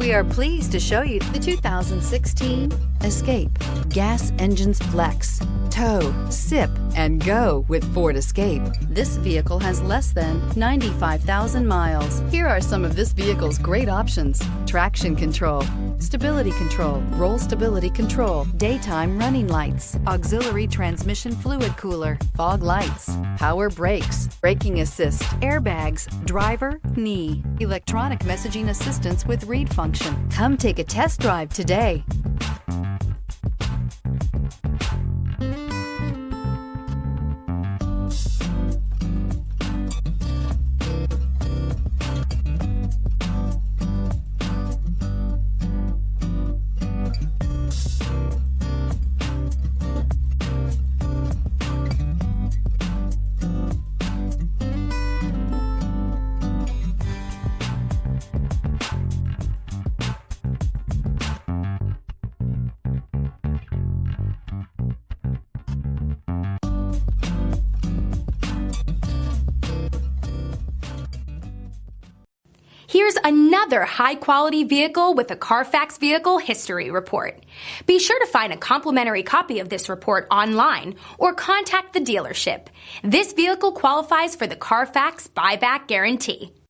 We are pleased to show you the 2016 Escape. Gas engines flex, tow, sip, and go with Ford Escape. This vehicle has less than 95,000 miles. Here are some of this vehicle's great options: traction control, stability control, roll stability control, daytime running lights, auxiliary transmission fluid cooler, fog lights, power brakes, braking assist, airbags, driver, knee, electronic messaging assistance with read function. Come take a test drive today. Here's another high-quality vehicle with a Carfax Vehicle History Report. Be sure to find a complimentary copy of this report online or contact the dealership. This vehicle qualifies for the Carfax Buyback Guarantee.